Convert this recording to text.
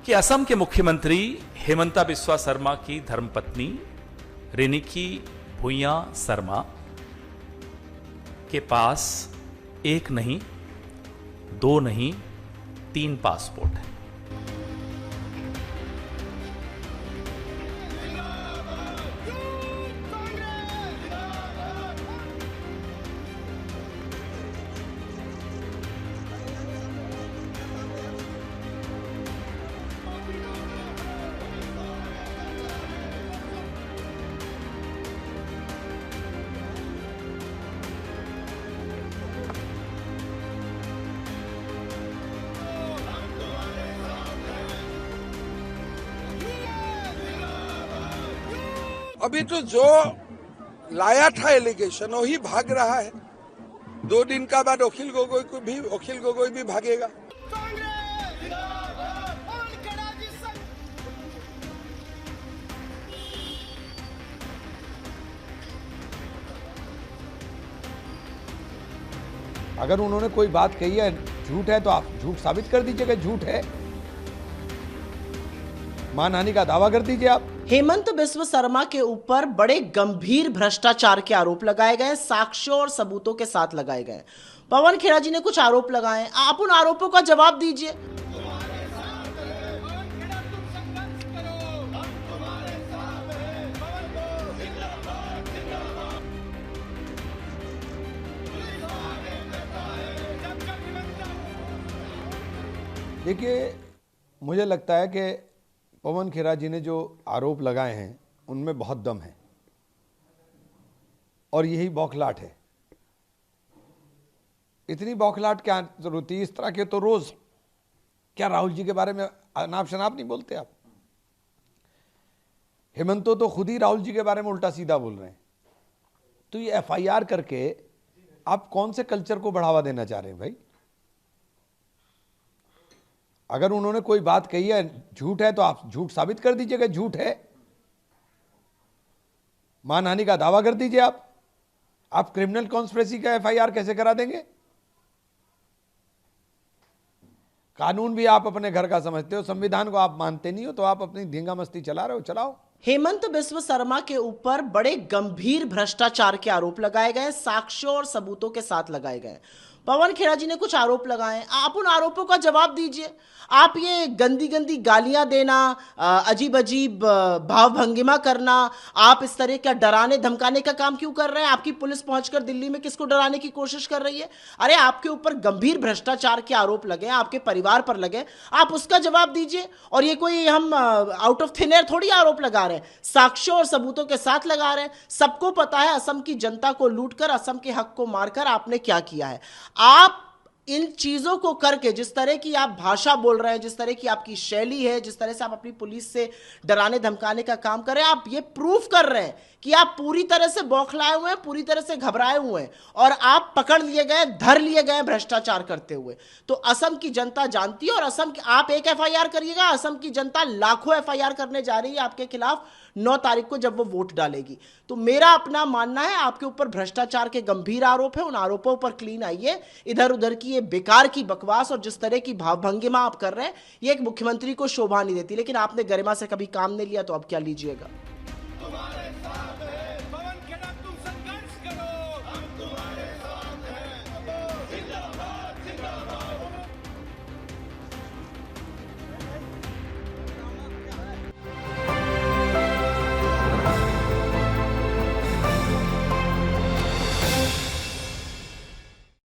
कि असम के मुख्यमंत्री हेमंता बिस्वा शर्मा की धर्मपत्नी रिनिकी भुइयां शर्मा के पास एक नहीं, दो नहीं, 3 पासपोर्ट है। अभी तो जो लाया था एलिगेशन वही भाग रहा है। 2 दिन का बाद अखिल गोगोई भी भागेगा। अगर उन्होंने कोई बात कही है झूठ है तो आप झूठ साबित कर दीजिएगा, झूठ है, मानहानि का दावा कर दीजिए आप। हेमंत बिस्वा शर्मा के ऊपर बड़े गंभीर भ्रष्टाचार के आरोप लगाए गए, साक्ष्यों और सबूतों के साथ लगाए गए। पवन खेड़ा जी ने कुछ आरोप लगाए, आप उन आरोपों का जवाब दीजिए। देखिए, मुझे लगता है कि पवन खेड़ा जी ने जो आरोप लगाए हैं उनमें बहुत दम है और यही बौखलाहट है। इतनी बौखलाहट क्या जरूरत है? इस तरह के तो रोज, क्या राहुल जी के बारे में अनाप शनाप नहीं बोलते आप? हेमंतो तो खुद ही राहुल जी के बारे में उल्टा सीधा बोल रहे हैं। तो ये एफआईआर करके आप कौन से कल्चर को बढ़ावा देना चाह रहे हैं भाई? अगर उन्होंने कोई बात कही है झूठ है तो आप झूठ साबित कर दीजिएगा, झूठ है, मानहानि का दावा कर दीजिए आप क्रिमिनल कॉन्स्पिरेसी का एफआईआर कैसे करा देंगे? कानून भी आप अपने घर का समझते हो, संविधान को आप मानते नहीं हो, तो आप अपनी धींगा मस्ती चला रहे हो, चलाओ। हेमंत बिस्वा शर्मा के ऊपर बड़े गंभीर भ्रष्टाचार के आरोप लगाए गए, साक्ष्यों और सबूतों के साथ लगाए गए। पवन खेड़ा जी ने कुछ आरोप लगाए, आप उन आरोपों का जवाब दीजिए। आप ये गंदी गंदी गालियां देना, अजीब अजीब भाव भंगिमा करना, आप इस तरह का डराने धमकाने का काम क्यों कर रहे हैं? आपकी पुलिस पहुंचकर दिल्ली में किसको डराने की कोशिश कर रही है? अरे आपके ऊपर गंभीर भ्रष्टाचार के आरोप लगे, आपके परिवार पर लगे, आप उसका जवाब दीजिए। और ये कोई हम आउट ऑफ थिन एयर थोड़ी आरोप लगा रहे हैं, साक्ष्यों और सबूतों के साथ लगा रहे हैं। सबको पता है असम की जनता को लूटकर, असम के हक को मारकर आपने क्या किया है। आप इन चीजों को करके, जिस तरह की आप भाषा बोल रहे हैं, जिस तरह की आपकी शैली है, जिस तरह से आप अपनी पुलिस से डराने धमकाने का काम कर रहे हैं, आप ये प्रूफ कर रहे हैं कि आप पूरी तरह से बौखलाए हुए हैं, पूरी तरह से घबराए हुए हैं और आप पकड़ लिए गए, धर लिए गए भ्रष्टाचार करते हुए। तो असम की जनता जानती है और असम की, आप एक एफआईआर करिएगा, असम की जनता लाखों एफआईआर करने जा रही है आपके खिलाफ 9 तारीख को जब वो वोट डालेगी। तो मेरा अपना मानना है आपके ऊपर भ्रष्टाचार के गंभीर आरोप है, उन आरोपों पर क्लीन आइए। इधर उधर की ये बेकार की बकवास और जिस तरह की भावभंगिमा आप कर रहे हैं, ये एक मुख्यमंत्री को शोभा नहीं देती। लेकिन आपने गरिमा से कभी काम नहीं लिया तो अब क्या लीजिएगा।